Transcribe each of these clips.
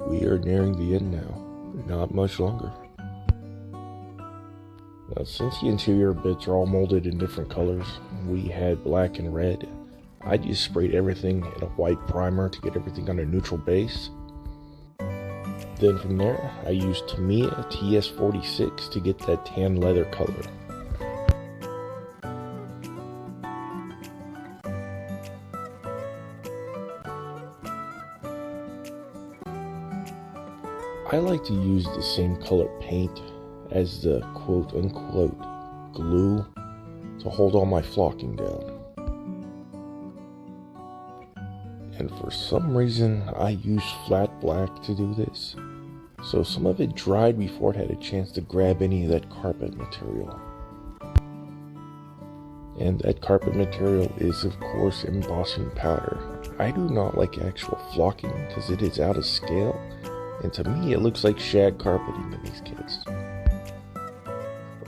We are nearing the end now. Not much longer. Now, since the interior bits are all molded in different colors, we had black and red. I just sprayed everything in a white primer to get everything on a neutral base. Then from there, I used Tamiya TS46 to get that tan leather color. I like to use the same color paint as the quote-unquote glue to hold all my flocking down. And for some reason, I used flat black to do this, so some of it dried before it had a chance to grab any of that carpet material. And that carpet material is, of course, embossing powder. I do not like actual flocking because it is out of scale, and to me it looks like shag carpeting in these kits.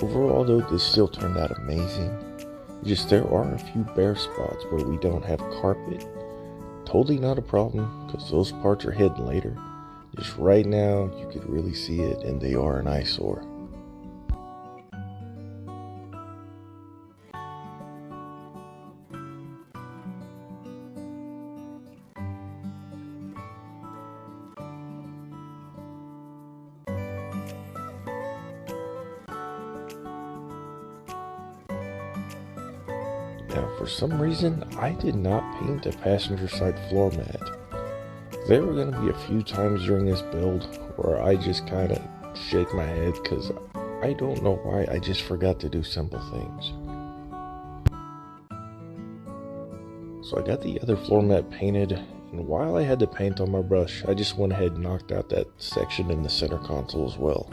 Overall though, this still turned out amazing. Just there are a few bare spots where we don't have carpet. Totally not a problem, because those parts are hidden later. Just right now, you could really see it, and they are an eyesore. Now, for some reason, I did not paint the passenger side floor mat. There were going to be a few times during this build where I just kind of shake my head because I don't know why I just forgot to do simple things. So I got the other floor mat painted, and while I had the paint on my brush, I just went ahead and knocked out that section in the center console as well.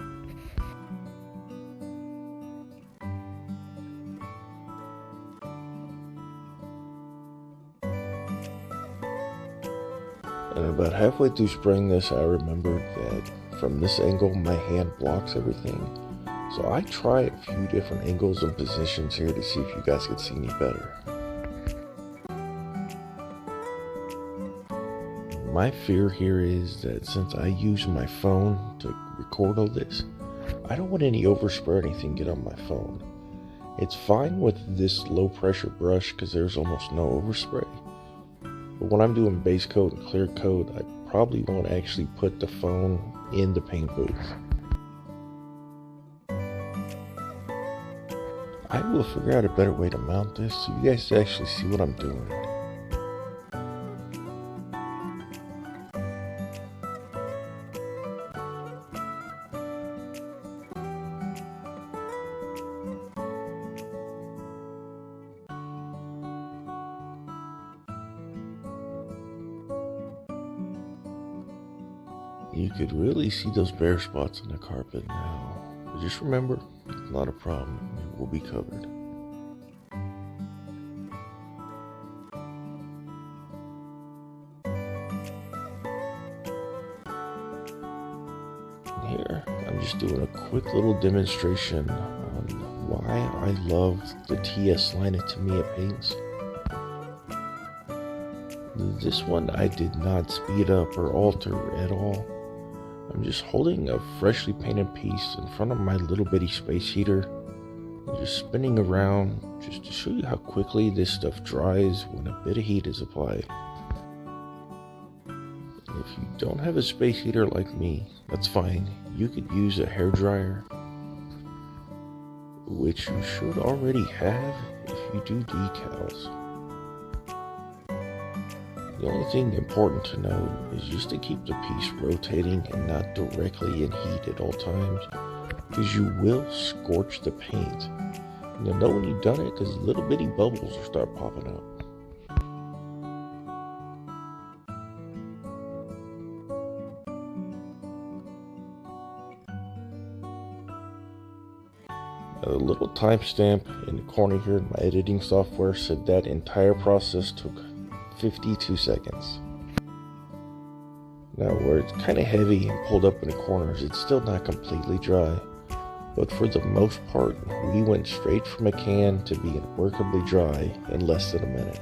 And about halfway through spraying this, I remembered that from this angle, my hand blocks everything. So I tried a few different angles and positions here to see if you guys could see me better. My fear here is that since I use my phone to record all this, I don't want any overspray or anything get on my phone. It's fine with this low pressure brush because there's almost no overspray. But when I'm doing base coat and clear coat, I probably won't actually put the phone in the paint booth. I will figure out a better way to mount this so you guys actually see what I'm doing. You could really see those bare spots on the carpet now. But just remember, it's not a problem. It will be covered. Here, I'm just doing a quick little demonstration on why I love the TS line of Tamiya paints. This one I did not speed up or alter at all. I'm just holding a freshly painted piece in front of my little bitty space heater and just spinning around just to show you how quickly this stuff dries when a bit of heat is applied. If you don't have a space heater like me, that's fine. You could use a hair dryer, which you should already have if you do decals. The only thing important to note is just to keep the piece rotating and not directly in heat at all times, because you will scorch the paint. And you'll know when you've done it because little bitty bubbles will start popping up. A little timestamp in the corner here in my editing software said that entire process took 52 seconds. Now where it's kind of heavy and pulled up in the corners, it's still not completely dry, but for the most part we went straight from a can to being workably dry in less than a minute.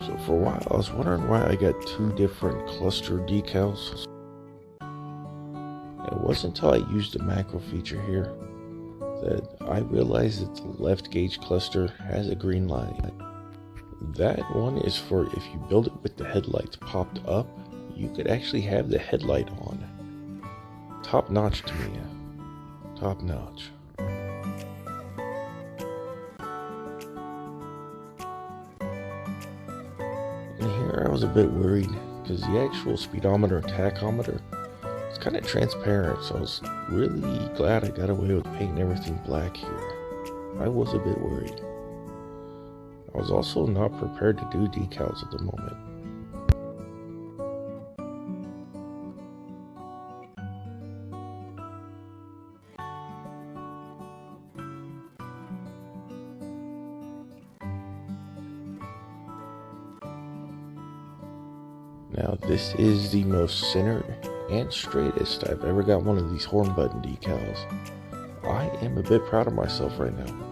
So For a while, I was wondering why I got two different cluster decals. It wasn't until I used the macro feature here that I realized that the left gauge cluster has a green line. That one is for if you build it with the headlights popped up, you could actually have the headlight on. Top notch to me, top notch. And here I was a bit worried because the actual speedometer and tachometer is kind of transparent, so I was really glad I got away with painting everything black here. I was a bit worried. I was also not prepared to do decals at the moment. Now this is the most centered and straightest I've ever got one of these horn button decals. I am a bit proud of myself right now.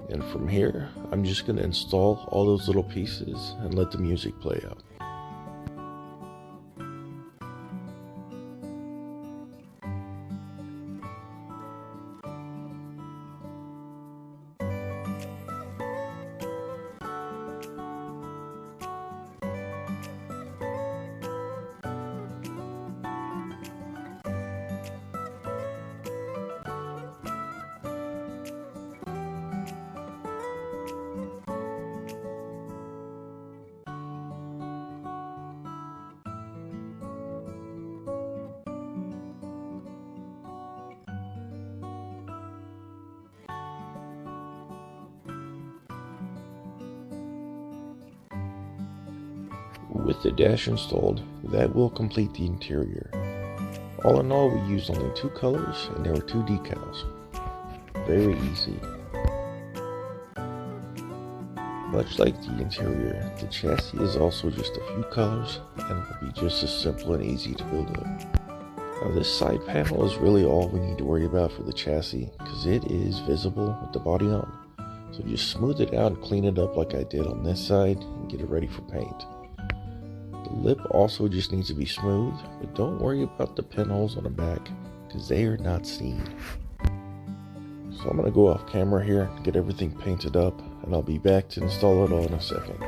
And from here, I'm just going to install all those little pieces and let the music play out. With the dash installed, that will complete the interior. All in all, we used only two colors and there were two decals. Very easy. Much like the interior, the chassis is also just a few colors and will be just as simple and easy to build up. Now this side panel is really all we need to worry about for the chassis because it is visible with the body on. So just smooth it out and clean it up like I did on this side and get it ready for paint. The lip also just needs to be smooth, but don't worry about the pinholes on the back because they are not seen. So I'm going to go off camera here and get everything painted up, and I'll be back to install it all in a second.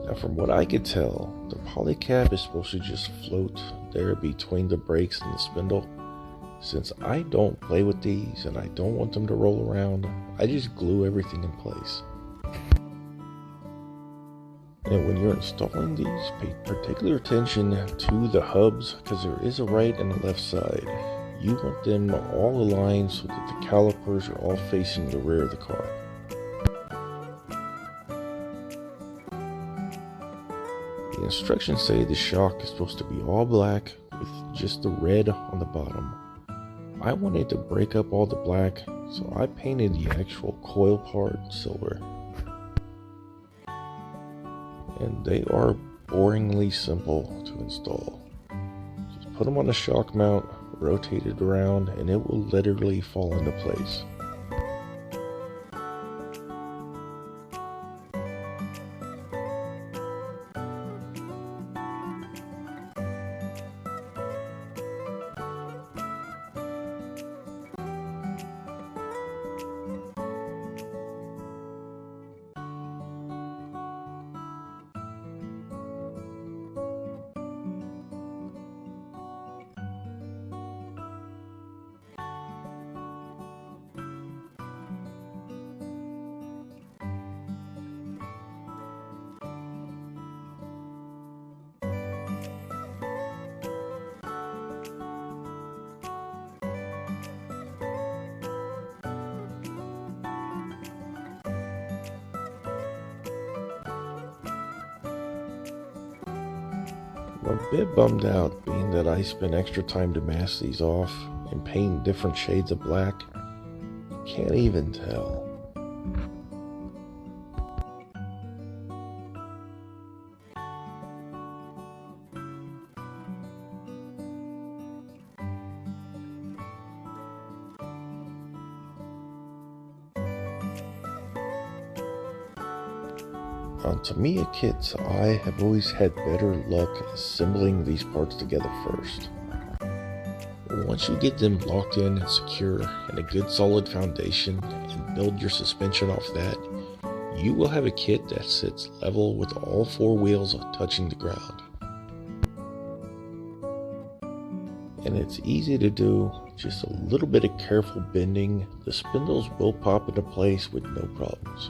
Now from what I could tell, the polycap is supposed to just float there between the brakes and the spindle. Since I don't play with these and I don't want them to roll around, I just glue everything in place. And when you're installing these, pay particular attention to the hubs because there is a right and a left side. You want them all aligned so that the calipers are all facing the rear of the car. The instructions say the shock is supposed to be all black with just the red on the bottom. I wanted to break up all the black, so I painted the actual coil part silver. And they are boringly simple to install. Just put them on the shock mount, rotate it around, and it will literally fall into place. I'm a bit bummed out being that I spent extra time to mask these off and paint different shades of black. You can't even tell. On Tamiya kits, I have always had better luck assembling these parts together first. Once you get them locked in and secure in a good solid foundation and build your suspension off that, you will have a kit that sits level with all four wheels touching the ground. And it's easy to do, just a little bit of careful bending, the spindles will pop into place with no problems.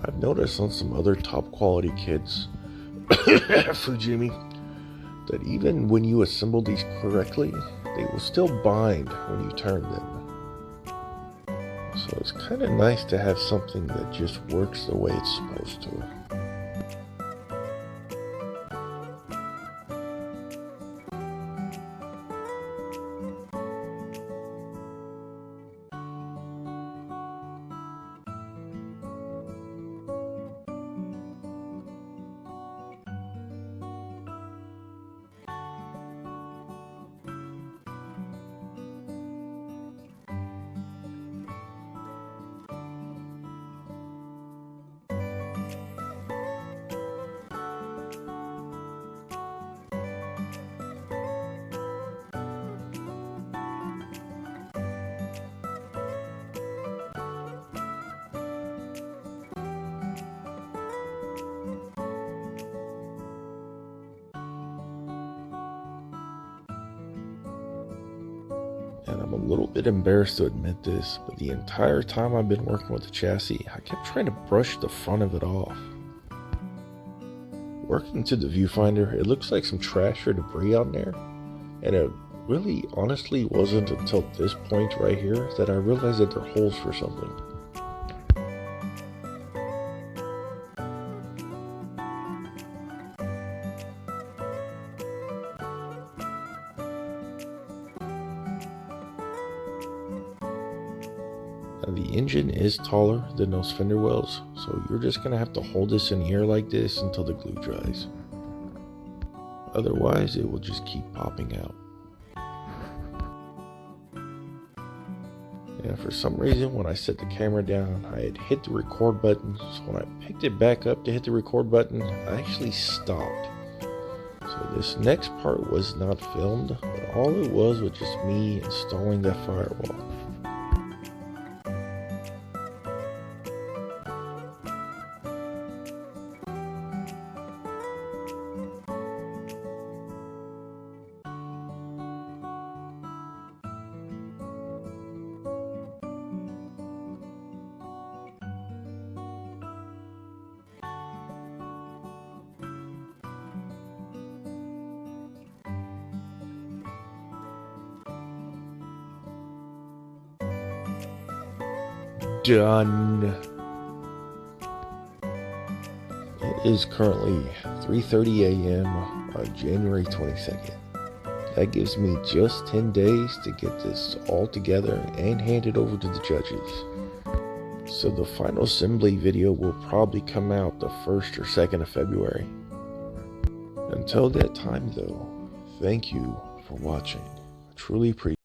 I've noticed on some other top quality kits, Fujimi, that even when you assemble these correctly, they will still bind when you turn them. So it's kind of nice to have something that just works the way it's supposed to. And I'm a little bit embarrassed to admit this, but the entire time I've been working with the chassis, I kept trying to brush the front of it off. Working to the viewfinder, it looks like some trash or debris on there, and it really honestly wasn't until this point right here that I realized that they're holes for something. Now, the engine is taller than those fender wells, so you're just going to have to hold this in the air like this until the glue dries. Otherwise, it will just keep popping out. And for some reason, when I set the camera down, I had hit the record button, so when I picked it back up to hit the record button, I actually stopped. So this next part was not filmed, but all it was just me installing that firewall. Done. It is currently 3:30 a.m. on January 22nd. That gives me just 10 days to get this all together and hand it over to the judges. So the final assembly video will probably come out the 1st or 2nd of February. Until that time though, thank you for watching. I truly appreciate it.